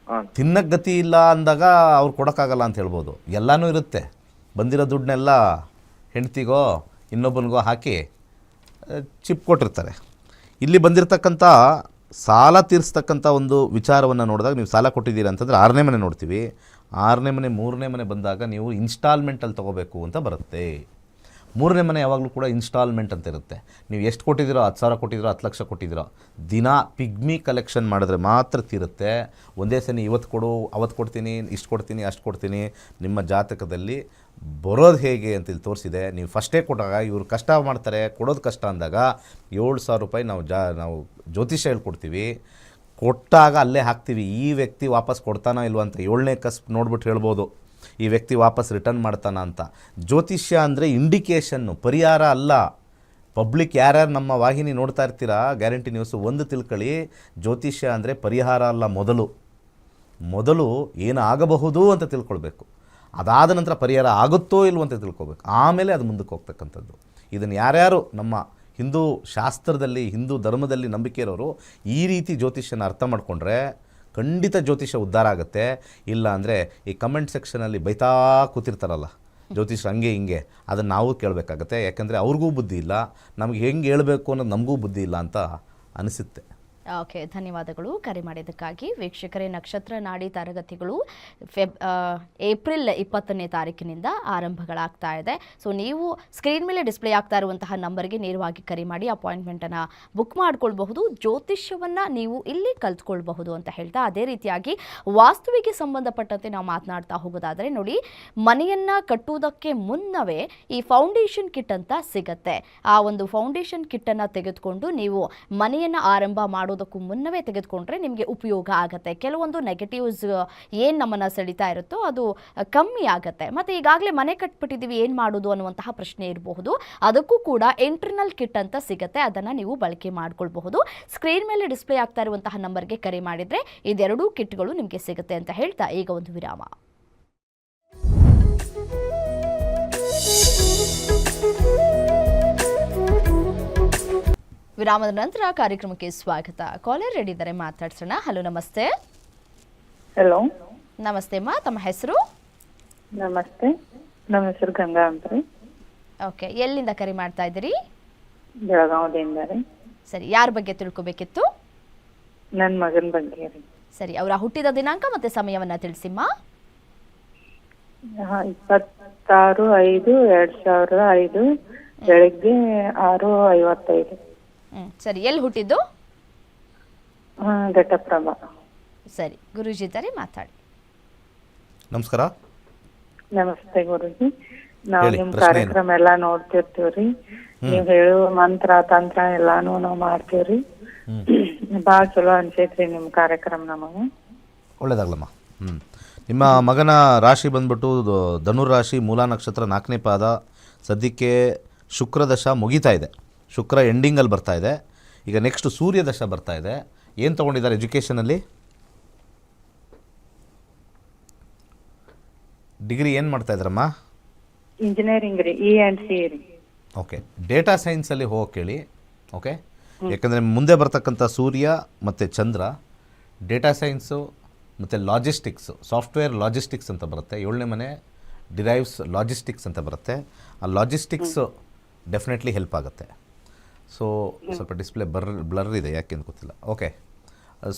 ಹಾಂ. ತಿನ್ನಕ್ಕೆ ಗತಿ ಇಲ್ಲ ಅಂದಾಗ ಅವ್ರು ಕೊಡೋಕ್ಕಾಗಲ್ಲ ಅಂತ ಹೇಳ್ಬೋದು. ಎಲ್ಲನೂ ಇರುತ್ತೆ. ಬಂದಿರೋ ದುಡ್ಡನ್ನೆಲ್ಲ ಹೆಂಡ್ತಿಗೋ ಇನ್ನೊಬ್ಬನಿಗೋ ಹಾಕಿ ಚಿಪ್ ಕೊಟ್ಟಿರ್ತಾರೆ. ಇಲ್ಲಿ ಬಂದಿರತಕ್ಕಂಥ ಸಾಲ ತೀರಿಸ್ತಕ್ಕಂಥ ಒಂದು ವಿಚಾರವನ್ನು ನೋಡಿದಾಗ, ನೀವು ಸಾಲ ಕೊಟ್ಟಿದ್ದೀರಿ ಅಂತಂದರೆ 6ನೇ ಮನೆ ನೋಡ್ತೀವಿ. 6ನೇ ಮನೆ 3ನೇ ಮನೆ ಬಂದಾಗ ನೀವು ಇನ್ಸ್ಟಾಲ್ಮೆಂಟಲ್ಲಿ ತೊಗೋಬೇಕು ಅಂತ ಬರುತ್ತೆ. 3ನೇ ಮನೆ ಯಾವಾಗಲೂ ಕೂಡ ಇನ್ಸ್ಟಾಲ್ಮೆಂಟ್ ಅಂತ ಇರುತ್ತೆ. ನೀವು ಎಷ್ಟು ಕೊಟ್ಟಿದ್ದೀರೋ, 10,000 ಕೊಟ್ಟಿದ್ದೀರೋ, 10 ಲಕ್ಷ ಕೊಟ್ಟಿದ್ದೀರೋ, ದಿನ ಪಿಗ್ಮಿ ಕಲೆಕ್ಷನ್ ಮಾಡಿದ್ರೆ ಮಾತ್ರ ತೀರುತ್ತೆ. ಒಂದೇ ಸಲ ಇವತ್ತು ಕೊಡು, ಅವತ್ತು ಕೊಡ್ತೀನಿ, ಇಷ್ಟು ಕೊಡ್ತೀನಿ, ಅಷ್ಟು ಕೊಡ್ತೀನಿ, ನಿಮ್ಮ ಜಾತಕದಲ್ಲಿ ಬರೋದು ಹೇಗೆ ಅಂತ ಇಲ್ಲಿ ತೋರಿಸಿದೆ. ನೀವು ಫಸ್ಟೇ ಕೊಟ್ಟಾಗ ಇವರು ಕಷ್ಟ ಮಾಡ್ತಾರೆ, ಕೊಡೋದು ಕಷ್ಟ ಅಂದಾಗ 7,000 ರೂಪಾಯಿ ನಾವು ಜ್ಯೋತಿಷ್ಯ ಹೇಳ್ಕೊಡ್ತೀವಿ. ಕೊಟ್ಟಾಗ ಅಲ್ಲೇ ಹಾಕ್ತೀವಿ, ಈ ವ್ಯಕ್ತಿ ವಾಪಸ್ ಕೊಡ್ತಾನೋ ಇಲ್ವ ಅಂತ 7ನೇ ಕಸ್ಪ್ ನೋಡ್ಬಿಟ್ಟು ಹೇಳ್ಬೋದು ಈ ವ್ಯಕ್ತಿ ವಾಪಸ್ ರಿಟರ್ನ್ ಮಾಡ್ತಾನ ಅಂತ. ಜ್ಯೋತಿಷ್ಯ ಅಂದರೆ ಇಂಡಿಕೇಷನ್ನು, ಪರಿಹಾರ ಅಲ್ಲ. ಪಬ್ಲಿಕ್ ಯಾರ್ಯಾರು ನಮ್ಮ ವಾಹಿನಿ ನೋಡ್ತಾ ಇರ್ತೀರಾ ಗ್ಯಾರಂಟಿ ನ್ಯೂಸು, ಒಂದು ತಿಳ್ಕೊಳ್ಳಿ, ಜ್ಯೋತಿಷ್ಯ ಅಂದರೆ ಪರಿಹಾರ ಅಲ್ಲ. ಮೊದಲು ಏನಾಗಬಹುದು ಅಂತ ತಿಳ್ಕೊಳ್ಬೇಕು. ಅದಾದ ನಂತರ ಪರಿಹಾರ ಆಗುತ್ತೋ ಇಲ್ವೋ ಅಂತ ತಿಳ್ಕೊಬೇಕು, ಆಮೇಲೆ ಅದು ಮುಂದಕ್ಕೆ ಹೋಗ್ತಕ್ಕಂಥದ್ದು. ಇದನ್ನು ಯಾರ್ಯಾರು ನಮ್ಮ ಹಿಂದೂ ಶಾಸ್ತ್ರದಲ್ಲಿ, ಹಿಂದೂ ಧರ್ಮದಲ್ಲಿ ನಂಬಿಕೆ ಇರೋರು ಈ ರೀತಿ ಜ್ಯೋತಿಷ್ಯನ ಅರ್ಥ ಮಾಡಿಕೊಂಡ್ರೆ ಖಂಡಿತ ಜ್ಯೋತಿಷ್ಯ ಉದ್ಧಾರ ಆಗುತ್ತೆ. ಇಲ್ಲ ಅಂದರೆ ಈ ಕಮೆಂಟ್ ಸೆಕ್ಷನಲ್ಲಿ ಬೈತಾ ಕೂತಿರ್ತಾರಲ್ಲ ಜ್ಯೋತಿಷ್ಯ ಹಂಗೆ ಹಿಂಗೆ, ಅದನ್ನು ನಾವು ಕೇಳಬೇಕಾಗತ್ತೆ. ಯಾಕಂದರೆ ಅವ್ರಿಗೂ ಬುದ್ಧಿ ಇಲ್ಲ, ನಮಗೆ ಹೆಂಗೆ ಹೇಳಬೇಕು ಅನ್ನೋದು ನಮಗೂ ಬುದ್ಧಿ ಇಲ್ಲ ಅಂತ ಅನಿಸುತ್ತೆ. ಓಕೆ, ಧನ್ಯವಾದಗಳು ಕರೆ ಮಾಡಿದ್ದಕ್ಕಾಗಿ. ವೀಕ್ಷಕರೇ, ನಕ್ಷತ್ರ ನಾಡಿ ತರಗತಿಗಳು ಏಪ್ರಿಲ್ 20ನೇ ತಾರೀಕಿನಿಂದ ಆರಂಭಗಳಾಗ್ತಾ ಇದೆ. ಸೊ ನೀವು ಸ್ಕ್ರೀನ್ ಮೇಲೆ ಡಿಸ್ಪ್ಲೇ ಆಗ್ತಾ ಇರುವಂತಹ ನಂಬರ್ಗೆ ನೇರವಾಗಿ ಕರೆ ಮಾಡಿ ಅಪಾಯಿಂಟ್ಮೆಂಟನ್ನು ಬುಕ್ ಮಾಡ್ಕೊಳ್ಬಹುದು. ಜ್ಯೋತಿಷ್ಯವನ್ನು ನೀವು ಇಲ್ಲಿ ಕಲ್ತ್ಕೊಳ್ಬಹುದು ಅಂತ ಹೇಳ್ತಾ, ಅದೇ ರೀತಿಯಾಗಿ ವಾಸ್ತುವಿಗೆ ಸಂಬಂಧಪಟ್ಟಂತೆ ನಾವು ಮಾತನಾಡ್ತಾ ಹೋಗೋದಾದರೆ ನೋಡಿ, ಮನೆಯನ್ನು ಕಟ್ಟುವುದಕ್ಕೆ ಮುನ್ನವೇ ಈ ಫೌಂಡೇಶನ್ ಕಿಟ್ ಅಂತ ಸಿಗುತ್ತೆ. ಆ ಒಂದು ಫೌಂಡೇಶನ್ ಕಿಟ್ಟನ್ನು ತೆಗೆದುಕೊಂಡು ನೀವು ಮನೆಯನ್ನು ಆರಂಭ ಮಾಡೋದಕ್ಕೂ ಮುನ್ನವೇ ತೆಗೆದುಕೊಂಡ್ರೆ ನಿಮಗೆ ಉಪಯೋಗ ಆಗುತ್ತೆ. ಕೆಲವೊಂದು ನೆಗೆಟಿವ್ಸ್ ಏನು ನಮ್ಮನ್ನು ಸೆಳೀತಾ ಇರುತ್ತೋ ಅದು ಕಮ್ಮಿ ಆಗುತ್ತೆ. ಮತ್ತು ಈಗಾಗಲೇ ಮನೆ ಕಟ್ಬಿಟ್ಟಿದ್ದೀವಿ, ಏನು ಮಾಡೋದು ಅನ್ನುವಂತಹ ಪ್ರಶ್ನೆ ಇರಬಹುದು. ಅದಕ್ಕೂ ಕೂಡ ಇಂಟರ್ನಲ್ ಕಿಟ್ ಅಂತ ಸಿಗುತ್ತೆ, ಅದನ್ನು ನೀವು ಬಳಕೆ ಮಾಡ್ಕೊಳ್ಬಹುದು. ಸ್ಕ್ರೀನ್ ಮೇಲೆ ಡಿಸ್ಪ್ಲೇ ಆಗ್ತಾ ಇರುವಂತಹ ನಂಬರ್ಗೆ ಕರೆ ಮಾಡಿದರೆ ಇದೆರಡೂ ಕಿಟ್ಗಳು ನಿಮಗೆ ಸಿಗುತ್ತೆ ಅಂತ ಹೇಳ್ತಾ ಈಗ ಒಂದು ವಿರಾಮ. ವಿರಾಮದ ನಂತರ ಕಾರ್ಯಕ್ರಮಕ್ಕೆ ಸ್ವಾಗತ. ಕಾಲರ್ ರೆಡಿ ಇದ್ದಾರೆ, ಮಾತಾಡ್ಸೋಣ. ಹಲೋ, ನಮಸ್ತೆ. ಹಲೋ, ನಮಸ್ತೆ ಅಮ್ಮ, ತಮ್ಮ ಹೆಸರು? ನಮಸ್ತೆ, ನಮ್ಮ ಹೆಸರು ಗಂಗಾ ಅಂತ ರೀ. ಓಕೆ, ಎಲ್ಲಿಂದ ಕರೆ ಮಾಡ್ತಾ ಇದ್ದೀರಿ? ಬೆಳಗಾವದಿಂದ ರೀ. ಸರಿ, ಯಾರ ಬಗ್ಗೆ ತಿಳ್ಕೊಬೇಕಿತ್ತು? ನನ್ನ ಮಗನ ಬಗ್ಗೆ ರೀ. ಸರಿ, ಅವರ ಹುಟ್ಟಿದ ದಿನಾಂಕ ಮತ್ತೆ ಸಮಯವನ್ನ ತಿಳಿಸಿಮ್ಮ. 26/5/2005 ಬೆಳಿಗ್ಗೆ 6:55. ಸರಿ, ಎಲ್ಲಿ ಹುಟ್ಟಿದ್ದು? ಘಟಪ್ರಭಾ. ಸರಿ, ಗುರೂಜಿ ಇದ್ದಾರೆ, ಮಾತಾಡಿ. ನಮಸ್ಕಾರ. ನಮಸ್ತೆ ಗುರೂಜಿ. ನಾವು ಹೇಳಿ, ನಿಮ್ ಪ್ರಶ್ನೆ ಏನು? ಕಾರ್ಯಕ್ರಮ ಎಲ್ಲಾ ನೋಡ್ತಿರ್ತೀವ್ರಿ. ನೀವ್ ಹೇಳುವ ಮಂತ್ರ ತಂತ್ರ ಎಲ್ಲಾನು ನಾವ್ ಮಾಡ್ತೀವ್ರಿ. ಬಾಳ ಚಲೋ ಅನ್ಸೈತ್ರಿ ನಿಮ್ ಕಾರ್ಯಕ್ರಮ ನಮಗ. ಒಳ್ಳೇದಾಗ್ಲಮ್ಮ. ನಿಮ್ಮ ಮಗನ ರಾಶಿ ಬಂದ್ಬಿಟ್ಟು ಧನುರಾಶಿ, ಮೂಲ ನಕ್ಷತ್ರ, 4ನೇ ಪಾದ. ಸದ್ಯಕ್ಕೆ ಶುಕ್ರ ದಶ ಮುಗಿತಾ ಇದೆ, ಶುಕ್ರ ಎಂಡಿಂಗಲ್ಲಿ ಬರ್ತಾ ಇದೆ. ಈಗ ನೆಕ್ಸ್ಟ್ ಸೂರ್ಯ ದಶ ಬರ್ತಾ ಇದೆ. ಏನು ತೊಗೊಂಡಿದ್ದಾರೆ ಎಜುಕೇಷನಲ್ಲಿ? ಡಿಗ್ರಿ ಏನು ಮಾಡ್ತಾ ಇದ್ದಾರಮ್ಮ? ಇಂಜಿನಿಯರಿಂಗ್ ರೀ, E&C ರೀ. ಓಕೆ, ಡೇಟಾ ಸೈನ್ಸಲ್ಲಿ ಹೋಗೋಕೆ ಹೇಳಿ. ಓಕೆ, ಯಾಕಂದರೆ ಮುಂದೆ ಬರ್ತಕ್ಕಂಥ ಸೂರ್ಯ ಮತ್ತು ಚಂದ್ರ ಡೇಟಾ ಸೈನ್ಸು ಮತ್ತು ಲಾಜಿಸ್ಟಿಕ್ಸು, ಸಾಫ್ಟ್ವೇರ್ ಲಾಜಿಸ್ಟಿಕ್ಸ್ ಅಂತ ಬರುತ್ತೆ. 7ನೇ ಮನೆ ಡಿರೈವ್ಸ್ ಲಾಜಿಸ್ಟಿಕ್ಸ್ ಅಂತ ಬರುತ್ತೆ. ಆ ಲಾಜಿಸ್ಟಿಕ್ಸು ಡೆಫಿನೆಟ್ಲಿ ಹೆಲ್ಪ್ ಆಗುತ್ತೆ. ಸೊ ಸ್ವಲ್ಪ ಡಿಸ್ಪ್ಲೇ ಬ್ಲರ್ ಇದೆ, ಯಾಕೆ ಅಂತ ಗೊತ್ತಿಲ್ಲ. ಓಕೆ,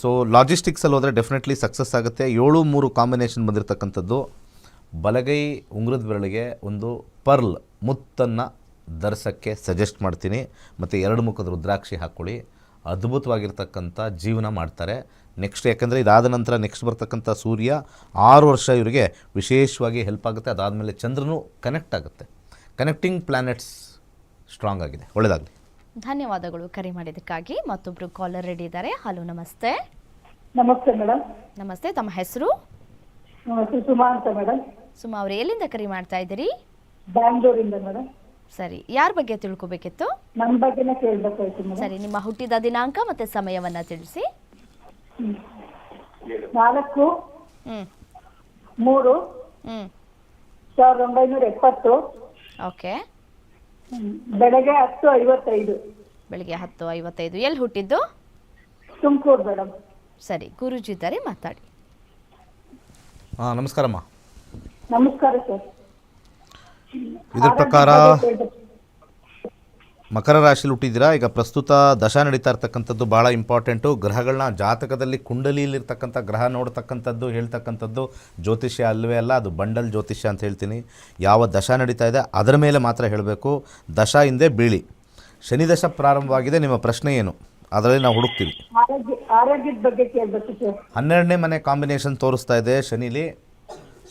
ಸೊ ಲಾಜಿಸ್ಟಿಕ್ಸಲ್ಲಿ ಹೋದರೆ ಡೆಫಿನೆಟ್ಲಿ ಸಕ್ಸಸ್ ಆಗುತ್ತೆ. 7-3 ಕಾಂಬಿನೇಷನ್ ಬಂದಿರತಕ್ಕಂಥದ್ದು. ಬಲಗೈ ಉಂಗುರದ ಬೆರಳಿಗೆ ಒಂದು ಪರ್ಲ್ ಮುತ್ತನ್ನು ಧರಿಸೋಕ್ಕೆ ಸಜೆಸ್ಟ್ ಮಾಡ್ತೀನಿ. ಮತ್ತು 2 ಮುಖದ ರುದ್ರಾಕ್ಷಿ ಹಾಕ್ಕೊಳ್ಳಿ, ಅದ್ಭುತವಾಗಿರ್ತಕ್ಕಂಥ ಜೀವನ ಮಾಡ್ತಾರೆ. ನೆಕ್ಸ್ಟ್, ಯಾಕಂದರೆ ಇದಾದ ನಂತರ ನೆಕ್ಸ್ಟ್ ಬರ್ತಕ್ಕಂಥ ಸೂರ್ಯ 6 ವರ್ಷ ಇವರಿಗೆ ವಿಶೇಷವಾಗಿ ಹೆಲ್ಪ್ ಆಗುತ್ತೆ. ಅದಾದಮೇಲೆ ಚಂದ್ರನೂ ಕನೆಕ್ಟ್ ಆಗುತ್ತೆ. ಕನೆಕ್ಟಿಂಗ್ ಪ್ಲ್ಯಾನೆಟ್ಸ್ ಸ್ಟ್ರಾಂಗ್ ಆಗಿದೆ. ಒಳ್ಳೆಯದಾಗಲಿ. ಧನ್ಯವಾದಗಳು ಕರೆ ಮಾಡಿದ್ದಕ್ಕಾಗಿ. ಮತ್ತೊಬ್ರು ಕಾಲರ್ ರೆಡಿ ಇದ್ದಾರೆ. ಹಲೋ, ನಮಸ್ತೆ. ನಮಸ್ತೆ ಮೇಡಮ್. ನಮಸ್ತೆ, ತಮ್ಮ ಹೆಸರು? ಸುಮಾ ಅಂತ ಮೇಡಮ್. ಸುಮಾ ಅವರು ಎಲ್ಲಿಂದ ಕರೆ ಮಾಡ್ತಾ ಇದ್ದೀರಿ? ಬ್ಯಾಂಗ್ಳೂರಿಂದ ಮೇಡಮ್. ಸರಿ, ಯಾರ ಬಗ್ಗೆ ತಿಳ್ಕೊಬೇಕಿತ್ತು? ನಮ್ಮ ಬಗ್ಗೆನೇ ಕೇಳಬೇಕಾಯ್ತು ಮೇಡಮ್. ಸರಿ, ನಿಮ್ಮ ಹುಟ್ಟಿದ ದಿನಾಂಕ ಮತ್ತೆ ಸಮಯವನ್ನ ತಿಳಿಸಿ. 4/3/1970 ಓಕೆ. ಬೆಳಗ್ಗೆ 10:55. ಬೆಳಿಗ್ಗೆ 10:55. ಎಲ್ಲಿ ಹುಟ್ಟಿದ್ದು? ತುಮಕೂರು ಮೇಡಮ್. ಸರಿ, ಗುರೂಜಿ ಇದ್ದಾರೆ, ಮಾತಾಡಿ. ನಮಸ್ಕಾರಮ್ಮ. ನಮಸ್ಕಾರ ಸರ್. ಇದರ ಪ್ರಕಾರ ಮಕರ ರಾಶಿಲಿ ಹುಟ್ಟಿದ್ದೀರಾ. ಈಗ ಪ್ರಸ್ತುತ ದಶಾ ನಡೀತಾ ಇರ್ತಕ್ಕಂಥದ್ದು ಭಾಳ ಇಂಪಾರ್ಟೆಂಟು. ಗ್ರಹಗಳನ್ನ ಜಾತಕದಲ್ಲಿ ಕುಂಡಲಿಯಲ್ಲಿರ್ತಕ್ಕಂಥ ಗ್ರಹ ನೋಡ್ತಕ್ಕಂಥದ್ದು ಹೇಳ್ತಕ್ಕಂಥದ್ದು ಜ್ಯೋತಿಷ್ಯ ಅಲ್ಲವೇ ಅಲ್ಲ, ಅದು ಬಂಡಲ್ ಜ್ಯೋತಿಷ್ಯ ಅಂತ ಹೇಳ್ತೀನಿ. ಯಾವ ದಶಾ ನಡೀತಾ ಇದೆ ಅದರ ಮೇಲೆ ಮಾತ್ರ ಹೇಳಬೇಕು. ದಶಾ ಹಿಂದೆ ಬೀಳಿ. ಶನಿ ದಶ ಪ್ರಾರಂಭವಾಗಿದೆ. ನಿಮ್ಮ ಪ್ರಶ್ನೆ ಏನು ಅದರಲ್ಲಿ ನಾವು ಹುಡುಕ್ತೀವಿ. ಆರೋಗ್ಯದ ಬಗ್ಗೆ ಕೇಳಬೇಕು ಸರ್. 12ನೇ ಮನೆ ಕಾಂಬಿನೇಷನ್ ತೋರಿಸ್ತಾ ಇದೆ ಶನಿಲಿ.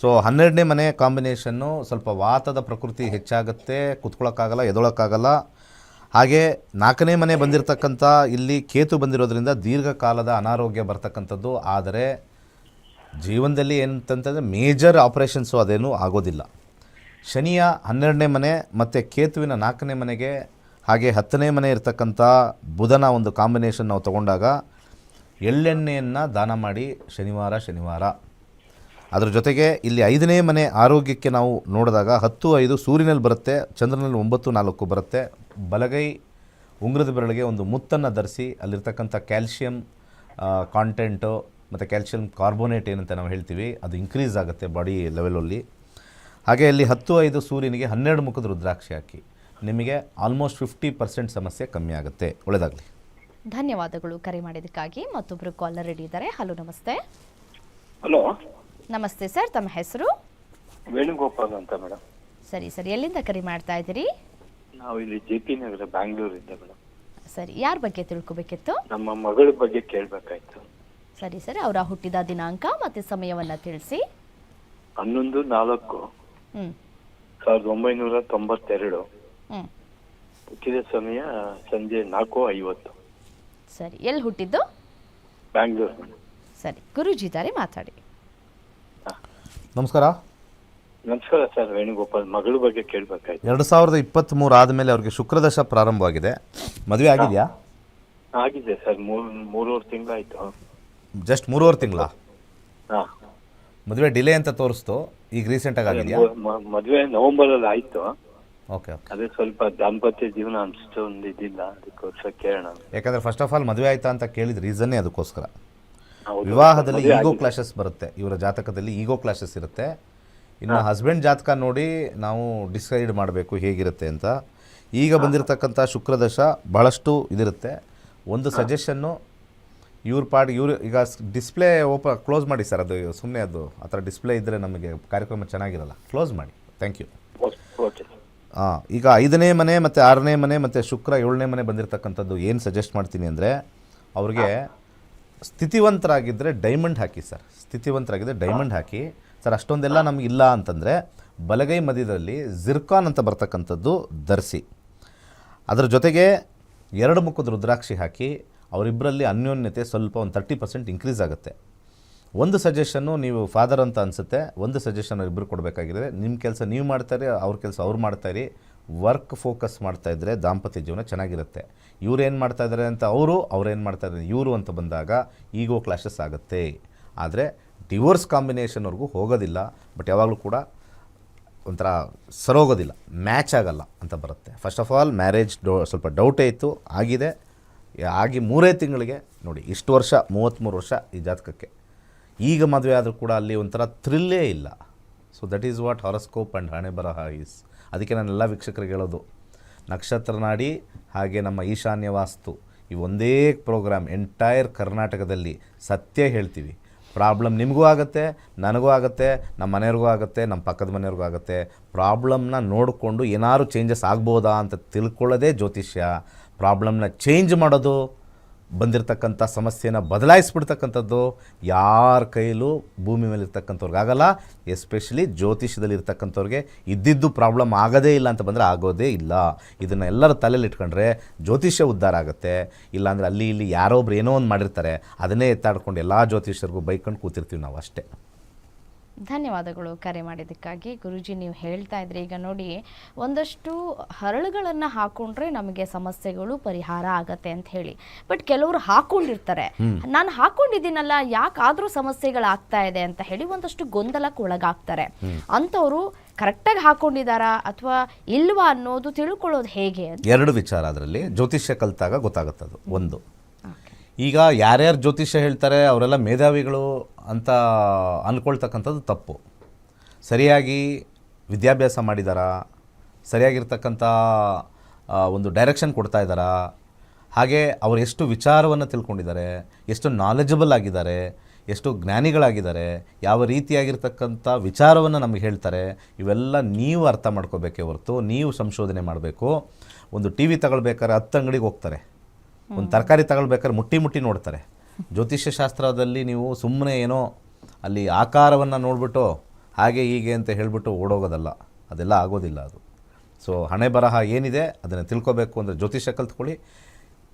ಸೊ 12ನೇ ಮನೆ ಕಾಂಬಿನೇಷನ್ನು ಸ್ವಲ್ಪ ವಾತದ ಪ್ರಕೃತಿ ಹೆಚ್ಚಾಗುತ್ತೆ. ಕುತ್ಕೊಳ್ಳೋಕ್ಕಾಗಲ್ಲ, ಎದೊಳಕ್ಕಾಗಲ್ಲ. ಹಾಗೆ 4ನೇ ಮನೆ ಬಂದಿರತಕ್ಕಂಥ ಇಲ್ಲಿ ಕೇತು ಬಂದಿರೋದ್ರಿಂದ ದೀರ್ಘಕಾಲದ ಅನಾರೋಗ್ಯ ಬರ್ತಕ್ಕಂಥದ್ದು. ಆದರೆ ಜೀವನದಲ್ಲಿ ಏನಂತಂದರೆ ಮೇಜರ್ ಆಪರೇಷನ್ಸು ಅದೇನೂ ಆಗೋದಿಲ್ಲ. ಶನಿಯ 12ನೇ ಮನೆ ಮತ್ತು ಕೇತುವಿನ 4ನೇ ಮನೆಗೆ ಹಾಗೆ 10ನೇ ಮನೆ ಇರ್ತಕ್ಕಂಥ ಬುಧನ ಒಂದು ಕಾಂಬಿನೇಷನ್ ನಾವು ತಗೊಂಡಾಗ ಎಳ್ಳೆಣ್ಣೆಯನ್ನು ದಾನ ಮಾಡಿ ಶನಿವಾರ. ಅದರ ಜೊತೆಗೆ ಇಲ್ಲಿ 5ನೇ ಮನೆ ಆರೋಗ್ಯಕ್ಕೆ ನಾವು ನೋಡಿದಾಗ 10/5 ಸೂರ್ಯನಲ್ಲಿ ಬರುತ್ತೆ, ಚಂದ್ರನಲ್ಲಿ 9/4 ಬರುತ್ತೆ. ಬಲಗೈ ಉಂಗುರದ ಬೆರಳಿಗೆ ಒಂದು ಮುತ್ತನ್ನು ಧರಿಸಿ ಅಲ್ಲಿರ್ತಕ್ಕಂಥ ಕ್ಯಾಲ್ಶಿಯಂ ಕಾಂಟೆಂಟು ಮತ್ತು ಕ್ಯಾಲ್ಶಿಯಂ ಕಾರ್ಬೋನೇಟ್ ಏನಂತ ನಾವು ಹೇಳ್ತೀವಿ ಅದು ಇನ್ಕ್ರೀಸ್ ಆಗುತ್ತೆ ಬಾಡಿ ಲೆವೆಲಲ್ಲಿ. ಹಾಗೆ ಇಲ್ಲಿ 10/5 ಸೂರ್ಯನಿಗೆ 12 ಮುಖದ ರುದ್ರಾಕ್ಷಿ ಹಾಕಿ ನಿಮಗೆ ಆಲ್ಮೋಸ್ಟ್ 50% ಸಮಸ್ಯೆ ಕಮ್ಮಿ ಆಗುತ್ತೆ. ಒಳ್ಳೆಯದಾಗಲಿ. ಧನ್ಯವಾದಗಳು ಕರೆ ಮಾಡಿದ್ದಕ್ಕಾಗಿ. ಮತ್ತೊಬ್ರು ಕಾಲರ್ ರೆಡಿ ಇದ್ದಾರೆ. ಹಲೋ, ನಮಸ್ತೆ. ಹಲೋ, ನಮಸ್ತೆ ಸರ್, ತಮ್ಮ ಹೆಸರು? ವೇಣುಗೋಪಾಲ್ ಅಂತ ಮೇಡಮ್. ಸರಿ, ಎಲ್ಲಿಂದ ಕರೆ ಮಾಡ್ತಾ ಇದ್ದೀರಿ? ನಾವು ಇಲ್ಲಿ JP ನಗರ ಬ್ಯಾಂಗ್ಳೂರಿಂದ ಮೇಡಮ್. ಸರಿ, ಯಾರ ಬಗ್ಗೆ ತಿಳ್ಕೊಬೇಕಿತ್ತು? ನಮ್ಮ ಮಗಳ ಬಗ್ಗೆ ಕೇಳಬೇಕಾಯ್ತು. ಸರಿ, ಅವರ ಹುಟ್ಟಿದ ದಿನಾಂಕ ಮತ್ತೆ ಸಮಯವನ್ನ ತಿಳಿಸಿ. 11/4/1992. ಹುಟ್ಟಿದ ಸಮಯ ಸಂಜೆ 4:50. ಸರಿ, ಎಲ್ಲಿ ಹುಟ್ಟಿದ್ದು? ಬ್ಯಾಂಗ್ಳೂರು. ಸರಿ, ಗುರೂಜಿ ಇದ್ದಾರೆ, ಮಾತಾಡಿ. ನಮಸ್ಕಾರ. ನಮಸ್ಕಾರ ಸರ್, ವೇಣುಗೋಪಾಲ್. ಮಗಳ ಬಗ್ಗೆ ಕೇಳಬೇಕಾಯ್ತು. 2023 ಆದಮೇಲೆ ಅವ್ರಿಗೆ ಶುಕ್ರದಶ ಪ್ರಾರಂಭವಾಗಿದೆ. ಮದುವೆ ಆಗಿದೆಯಾ? ಆಗಿದೆ ಸರ್, ಮೂರುವರೆ ತಿಂಗಳಾಯ್ತು. ಜಸ್ಟ್ 3.5 ತಿಂಗಳ? ಹಾಂ. ಮದುವೆ ಡಿಲೇ ಅಂತ ತೋರಿಸ್ತು. ಈಗ ರೀಸೆಂಟಾಗಿ ಆಗಿದೆಯಾ? ಮದುವೆ ನವೆಂಬರಲ್ಲಿ ಆಯಿತು. ಓಕೆ. ಅದೇ ಸ್ವಲ್ಪ ದಾಂಪತ್ಯ ಜೀವನ ಅಷ್ಟೊಂದು ಇದಿಲ್ಲ, ಅದಕ್ಕೋಸ್ಕರ ಕೇಳೋಣ. ಯಾಕಂದರೆ ಫಸ್ಟ್ ಆಫ್ ಆಲ್ ಮದುವೆ ಆಯಿತಾ ಅಂತ ಕೇಳಿದ ರೀಸನ್ನೇ ಅದಕ್ಕೋಸ್ಕರ. ವಿವಾಹದಲ್ಲಿ ಈಗೋ ಕ್ಲಾಶಸ್ ಬರುತ್ತೆ. ಇವರ ಜಾತಕದಲ್ಲಿ ಈಗೋ ಕ್ಲಾಶಸ್ ಇರುತ್ತೆ. ಇನ್ನು ಹಸ್ಬೆಂಡ್ ಜಾತಕ ನೋಡಿ ನಾವು ಡಿಸೈಡ್ ಮಾಡಬೇಕು ಹೇಗಿರುತ್ತೆ ಅಂತ. ಈಗ ಬಂದಿರತಕ್ಕಂಥ ಶುಕ್ರದಶ ಬಹಳಷ್ಟು ಇದಿರುತ್ತೆ. ಒಂದು ಸಜೆಷನ್ನು ಇವ್ರ ಈಗ ಡಿಸ್ಪ್ಲೇ ಕ್ಲೋಸ್ ಮಾಡಿ ಸರ್. ಅದು ಸುಮ್ಮನೆ ಅದು ಆ ಥರ ಡಿಸ್ಪ್ಲೇ ಇದ್ದರೆ ನಮಗೆ ಕಾರ್ಯಕ್ರಮ ಚೆನ್ನಾಗಿರಲ್ಲ. ಕ್ಲೋಸ್ ಮಾಡಿ. Thank you. ಈಗ 5ನೇ ಮನೆ ಮತ್ತು 6ನೇ ಮನೆ ಮತ್ತು ಶುಕ್ರ 7ನೇ ಮನೆ ಬಂದಿರತಕ್ಕಂಥದ್ದು ಏನು ಸಜೆಸ್ಟ್ ಮಾಡ್ತೀನಿ ಅಂದರೆ ಅವ್ರಿಗೆ ಸ್ಥಿತಿವಂತರಾಗಿದ್ದರೆ ಡೈಮಂಡ್ ಹಾಕಿ ಸರ್. ಸ್ಥಿತಿವಂತರಾಗಿದ್ದರೆ ಡೈಮಂಡ್ ಹಾಕಿ ಸರ್. ಅಷ್ಟೊಂದೆಲ್ಲ ನಮಗಿಲ್ಲ ಅಂತಂದರೆ ಬಲಗೈ ಮಧ್ಯದಲ್ಲಿ ಜಿರ್ಕಾನ್ ಅಂತ ಬರ್ತಕ್ಕಂಥದ್ದು ಧರಿಸಿ. ಅದರ ಜೊತೆಗೆ 2 ಮುಖದ ರುದ್ರಾಕ್ಷಿ ಹಾಕಿ ಅವರಿಬ್ಬರಲ್ಲಿ ಅನ್ಯೋನ್ಯತೆ ಸ್ವಲ್ಪ ಒಂದು 30% ಇನ್ಕ್ರೀಸ್ ಆಗುತ್ತೆ. ಒಂದು ಸಜೆಷನ್ನು ನೀವು ಫಾದರ್ ಅಂತ ಅನಿಸುತ್ತೆ. ಒಂದು ಸಜೆಷನ್ ಇಬ್ಬರು ಕೊಡಬೇಕಾಗಿದೆ. ನಿಮ್ಮ ಕೆಲಸ ನೀವು ಮಾಡ್ತಾರೆ, ಅವ್ರ ಕೆಲಸ ಅವ್ರು ಮಾಡ್ತಾಯಿರಿ. ವರ್ಕ್ ಫೋಕಸ್ ಮಾಡ್ತಾಯಿದ್ರೆ ದಾಂಪತ್ಯ ಜೀವನ ಚೆನ್ನಾಗಿರುತ್ತೆ. ಇವ್ರೇನು ಮಾಡ್ತಾಯಿದ್ದಾರೆ ಅಂತ ಅವ್ರೇನು ಮಾಡ್ತಾಯಿದ್ದಾರೆ ಇವರು ಅಂತ ಬಂದಾಗ ಈಗೋ ಕ್ಲಾಶಸ್ ಆಗುತ್ತೆ. ಆದರೆ ಡಿವೋರ್ಸ್ ಕಾಂಬಿನೇಷನ್ವರೆಗೂ ಹೋಗೋದಿಲ್ಲ. ಬಟ್ ಯಾವಾಗಲೂ ಕೂಡ ಒಂಥರ ಸರೋಗೋದಿಲ್ಲ, ಮ್ಯಾಚ್ ಆಗಲ್ಲ ಅಂತ ಬರುತ್ತೆ. ಫಸ್ಟ್ ಆಫ್ ಆಲ್ ಮ್ಯಾರೇಜ್ ಸ್ವಲ್ಪ ಡೌಟೇ ಇತ್ತು, ಆಗಿದೆ. ಆಗಿ 3 ತಿಂಗಳಿಗೆ ನೋಡಿ, ಇಷ್ಟು ವರ್ಷ 33 ವರ್ಷ ಈ ಜಾತಕಕ್ಕೆ. ಈಗ ಮದುವೆ ಆದರೂ ಕೂಡ ಅಲ್ಲಿ ಒಂಥರ ಥ್ರಿಲ್ಲೇ ಇಲ್ಲ. So that is what horoscope and ಹಣೆ ಬರಹ ಈಸ್. ಅದಕ್ಕೆ ನಾನೆಲ್ಲ ವೀಕ್ಷಕರಿಗೆ ಹೇಳೋದು, ನಕ್ಷತ್ರ ನಾಡಿ ಹಾಗೆ ನಮ್ಮ ಈಶಾನ್ಯ ವಾಸ್ತು ಈ ಒಂದೇ ಪ್ರೋಗ್ರಾಮ್ ಎಂಟೈರ್ ಕರ್ನಾಟಕದಲ್ಲಿ ಸತ್ಯ ಹೇಳ್ತೀವಿ. ಪ್ರಾಬ್ಲಮ್ ನಿಮಗೂ ಆಗುತ್ತೆ, ನನಗೂ ಆಗುತ್ತೆ, ನಮ್ಮ ಮನೆಯವ್ರಿಗೂ ಆಗುತ್ತೆ, ನಮ್ಮ ಪಕ್ಕದ ಮನೆಯವ್ರಿಗೂ ಆಗುತ್ತೆ. ಪ್ರಾಬ್ಲಮ್ನ ನೋಡಿಕೊಂಡು ಏನಾದ್ರು ಚೇಂಜಸ್ ಆಗ್ಬೋದಾ ಅಂತ ತಿಳ್ಕೊಳ್ಳೋದೇ ಜ್ಯೋತಿಷ್ಯ. ಪ್ರಾಬ್ಲಮ್ನ ಚೇಂಜ್ ಮಾಡೋದು ಬಂದಿರತಕ್ಕಂಥ ಸಮಸ್ಯೆನ ಬದಲಾಯಿಸ್ಬಿಡ್ತಕ್ಕಂಥದ್ದು ಯಾರ ಕೈಲೂ ಭೂಮಿ ಮೇಲೆ ಇರ್ತಕ್ಕಂಥವ್ರಿಗಾಗಲ್ಲ. ಎಸ್ಪೆಷಲಿ ಜ್ಯೋತಿಷ್ಯದಲ್ಲಿ ಇರ್ತಕ್ಕಂಥವ್ರಿಗೆ ಇದ್ದಿದ್ದು ಪ್ರಾಬ್ಲಮ್ ಆಗೋದೇ ಇಲ್ಲ ಅಂತ ಬಂದರೆ ಆಗೋದೇ ಇಲ್ಲ. ಇದನ್ನು ಎಲ್ಲರೂ ತಲೆಯಲ್ಲಿ ಇಟ್ಕೊಂಡ್ರೆ ಜ್ಯೋತಿಷ್ಯ ಉದ್ಧಾರ ಆಗುತ್ತೆ. ಇಲ್ಲಾಂದರೆ ಅಲ್ಲಿ ಇಲ್ಲಿ ಯಾರೋ ಒಬ್ರು ಏನೋ ಒಂದು ಮಾಡಿರ್ತಾರೆ, ಅದನ್ನೇ ಎತ್ತಾಡ್ಕೊಂಡು ಎಲ್ಲ ಜ್ಯೋತಿಷ್ಯರಿಗೂ ಬೈಕೊಂಡು ಕೂತಿರ್ತೀವಿ ನಾವು ಅಷ್ಟೇ. ಧನ್ಯವಾದಗಳು ಕರೆ ಮಾಡಿದ್ದಕ್ಕಾಗಿ. ಗುರೂಜಿ, ನೀವು ಹೇಳ್ತಾ ಇದ್ರಿ ಈಗ ನೋಡಿ, ಒಂದಷ್ಟು ಹರಳುಗಳನ್ನು ಹಾಕೊಂಡ್ರೆ ನಮಗೆ ಸಮಸ್ಯೆಗಳು ಪರಿಹಾರ ಆಗತ್ತೆ ಅಂತ ಹೇಳಿ. ಬಟ್ ಕೆಲವರು ಹಾಕೊಂಡಿರ್ತಾರೆ, ನಾನು ಹಾಕೊಂಡಿದ್ದೀನಲ್ಲ ಯಾಕಾದ್ರೂ ಸಮಸ್ಯೆಗಳಾಗ್ತಾ ಇದೆ ಅಂತ ಹೇಳಿ ಒಂದಷ್ಟು ಗೊಂದಲಕ್ಕೆ ಒಳಗಾಗ್ತಾರೆ. ಅಂಥವ್ರು ಕರೆಕ್ಟಾಗಿ ಹಾಕೊಂಡಿದ್ದಾರಾ ಅಥವಾ ಇಲ್ವಾ ಅನ್ನೋದು ತಿಳ್ಕೊಳ್ಳೋದು ಹೇಗೆ ಅಂತ? ಎರಡು ವಿಚಾರ ಅದರಲ್ಲಿ ಜ್ಯೋತಿಷ್ಯ ಕಲಿತಾಗ ಗೊತ್ತಾಗುತ್ತದು. ಒಂದು, ಈಗ ಯಾರ್ಯಾರು ಜ್ಯೋತಿಷ್ಯ ಹೇಳ್ತಾರೆ ಅವರೆಲ್ಲ ಮೇಧಾವಿಗಳು ಅಂತ ಅಂದ್ಕೊಳ್ತಕ್ಕಂಥದ್ದು ತಪ್ಪು. ಸರಿಯಾಗಿ ವಿದ್ಯಾಭ್ಯಾಸ ಮಾಡಿದಾರಾ, ಸರಿಯಾಗಿರ್ತಕ್ಕಂಥ ಒಂದು ಡೈರೆಕ್ಷನ್ ಕೊಡ್ತಾ ಇದ್ದಾರಾ, ಹಾಗೆ ಅವರು ಎಷ್ಟು ವಿಚಾರವನ್ನು ತಿಳ್ಕೊಂಡಿದ್ದಾರೆ, ಎಷ್ಟು ನಾಲೆಜಬಲ್ ಆಗಿದ್ದಾರೆ, ಎಷ್ಟು ಜ್ಞಾನಿಗಳಾಗಿದ್ದಾರೆ, ಯಾವ ರೀತಿಯಾಗಿರ್ತಕ್ಕಂಥ ವಿಚಾರವನ್ನು ನಮಗೆ ಹೇಳ್ತಾರೆ, ಇವೆಲ್ಲ ನೀವು ಅರ್ಥ ಮಾಡ್ಕೋಬೇಕೇ ಹೊರತು ನೀವು ಸಂಶೋಧನೆ ಮಾಡಬೇಕು. ಒಂದು ಟಿ ವಿ ತಗೊಳ್ಬೇಕಾದ್ರೆ 10 ಅಂಗಡಿಗೆ ಹೋಗ್ತಾರೆ, ಒಂದು ತರಕಾರಿ ತಗೊಳ್ಬೇಕಾದ್ರೆ ಮುಟ್ಟಿ ನೋಡ್ತಾರೆ. ಜ್ಯೋತಿಷ್ಯ ಶಾಸ್ತ್ರದಲ್ಲಿ ನೀವು ಸುಮ್ಮನೆ ಏನೋ ಅಲ್ಲಿ ಆಕಾರವನ್ನು ನೋಡಿಬಿಟ್ಟು ಹಾಗೆ ಹೀಗೆ ಅಂತ ಹೇಳಿಬಿಟ್ಟು ಓಡೋಗೋದಲ್ಲ, ಅದೆಲ್ಲ ಆಗೋದಿಲ್ಲ ಅದು. ಸೊ ಹಣೆ ಬರಹ ಏನಿದೆ ಅದನ್ನು ತಿಳ್ಕೊಬೇಕು ಅಂದರೆ ಜ್ಯೋತಿಷ್ಯ ಕಲ್ತ್ಕೊಳ್ಳಿ.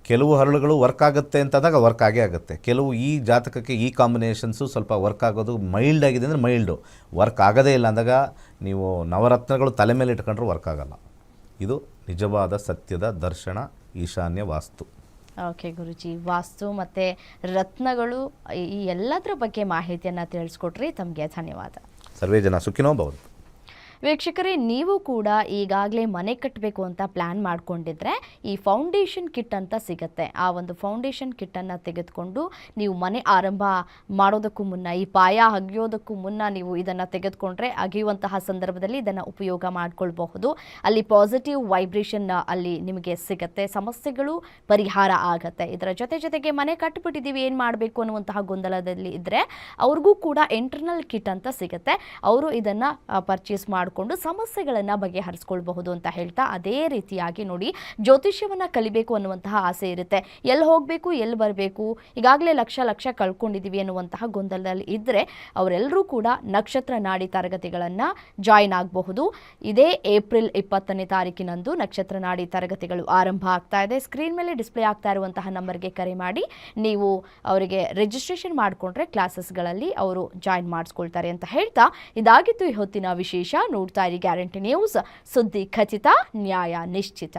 ಕೆಲವು ಹರಳುಗಳು ವರ್ಕ್ ಆಗುತ್ತೆ ಅಂತಂದಾಗ ವರ್ಕ್ ಆಗೇ ಆಗುತ್ತೆ. ಕೆಲವು ಈ ಜಾತಕಕ್ಕೆ ಈ ಕಾಂಬಿನೇಷನ್ಸು ಸ್ವಲ್ಪ ವರ್ಕ್ ಆಗೋದು ಮೈಲ್ಡ್ ಆಗಿದೆ ಅಂದರೆ ಮೈಲ್ಡು, ವರ್ಕ್ ಆಗೋದೇ ಇಲ್ಲ ಅಂದಾಗ ನೀವು ನವರತ್ನಗಳು ತಲೆ ಮೇಲೆ ಇಟ್ಕೊಂಡ್ರೂ ವರ್ಕ್ ಆಗಲ್ಲ. ಇದು ನಿಜವಾದ ಸತ್ಯದ ದರ್ಶನ ಈಶಾನ್ಯ ವಾಸ್ತು. ಓಕೆ ಗುರುಜಿ, ವಾಸ್ತು ಮತ್ತು ರತ್ನಗಳು ಈ ಎಲ್ಲದರ ಬಗ್ಗೆ ಮಾಹಿತಿಯನ್ನು ತಿಳಿಸ್ಕೊಟ್ರಿ. ತಮಗೆ ಧನ್ಯವಾದ. ಸರ್ವೇ ಜನ ಸುಖಿನೋ ಭವಂತು. ವೀಕ್ಷಕರೇ, ನೀವು ಕೂಡ ಈಗಾಗಲೇ ಮನೆ ಕಟ್ಟಬೇಕು ಅಂತ ಪ್ಲ್ಯಾನ್ ಮಾಡಿಕೊಂಡಿದ್ರೆ ಈ ಫೌಂಡೇಶನ್ ಕಿಟ್ ಅಂತ ಸಿಗುತ್ತೆ. ಆ ಒಂದು ಫೌಂಡೇಶನ್ ಕಿಟ್ಟನ್ನು ತೆಗೆದುಕೊಂಡು ನೀವು ಮನೆ ಆರಂಭ ಮಾಡೋದಕ್ಕೂ ಮುನ್ನ, ಈ ಪಾಯ ಅಗಿಯೋದಕ್ಕೂ ಮುನ್ನ ನೀವು ಇದನ್ನು ತೆಗೆದುಕೊಂಡ್ರೆ ಅಗಿಯುವಂತಹ ಸಂದರ್ಭದಲ್ಲಿ ಇದನ್ನು ಉಪಯೋಗ ಮಾಡಿಕೊಳ್ಬಹುದು. ಅಲ್ಲಿ ಪಾಸಿಟಿವ್ ವೈಬ್ರೇಷನ್ ಅಲ್ಲಿ ನಿಮಗೆ ಸಿಗುತ್ತೆ, ಸಮಸ್ಯೆಗಳು ಪರಿಹಾರ ಆಗುತ್ತೆ. ಇದರ ಜೊತೆಗೆ ಮನೆ ಕಟ್ಟಿಬಿಟ್ಟಿದ್ದೀವಿ ಏನು ಮಾಡಬೇಕು ಅನ್ನುವಂತಹ ಗೊಂದಲದಲ್ಲಿ ಇದ್ದರೆ ಅವ್ರಿಗೂ ಕೂಡ ಇಂಟರ್ನಲ್ ಕಿಟ್ ಅಂತ ಸಿಗುತ್ತೆ. ಅವರು ಇದನ್ನು ಪರ್ಚೇಸ್ ಮಾಡಿ ಸಮಸ್ಯೆಗಳನ್ನು ಬಗೆಹರಿಸ್ಕೊಳ್ಬಹುದು ಅಂತ ಹೇಳ್ತಾ, ಅದೇ ರೀತಿಯಾಗಿ ನೋಡಿ, ಜ್ಯೋತಿಷ್ಯವನ್ನು ಕಲಿಬೇಕು ಅನ್ನುವಂತಹ ಆಸೆ ಇರುತ್ತೆ, ಎಲ್ಲಿ ಹೋಗಬೇಕು ಎಲ್ಲಿ ಬರಬೇಕು, ಈಗಾಗಲೇ ಲಕ್ಷ ಕಳ್ಕೊಂಡಿದ್ದೀವಿ ಅನ್ನುವಂತಹ ಗೊಂದಲದಲ್ಲಿ ಇದ್ದರೆ ಅವರೆಲ್ಲರೂ ಕೂಡ ನಕ್ಷತ್ರ ನಾಡಿ ತರಗತಿಗಳನ್ನು ಜಾಯಿನ್ ಆಗಬಹುದು. ಇದೇ ಏಪ್ರಿಲ್ 20ನೇ ತಾರೀಕಿನಂದು ನಕ್ಷತ್ರ ನಾಡಿ ತರಗತಿಗಳು ಆರಂಭ ಆಗ್ತಾ ಇದೆ. ಸ್ಕ್ರೀನ್ ಮೇಲೆ ಡಿಸ್ಪ್ಲೇ ಆಗ್ತಾ ಇರುವಂತಹ ನಂಬರ್ಗೆ ಕರೆ ಮಾಡಿ ನೀವು ಅವರಿಗೆ ರಿಜಿಸ್ಟ್ರೇಷನ್ ಮಾಡಿಕೊಂಡ್ರೆ ಕ್ಲಾಸಸ್ಗಳಲ್ಲಿ ಅವರು ಜಾಯಿನ್ ಮಾಡಿಸ್ಕೊಳ್ತಾರೆ ಅಂತ ಹೇಳ್ತಾ, ಇದಾಗಿತ್ತು ಈ ಹೊತ್ತಿನ ವಿಶೇಷ. ನೋಡ್ತಾ ಇರಿ ಗ್ಯಾರಂಟಿ ನ್ಯೂಸ್, ಸುದ್ದಿ ಖಚಿತ, ನ್ಯಾಯ ನಿಶ್ಚಿತ.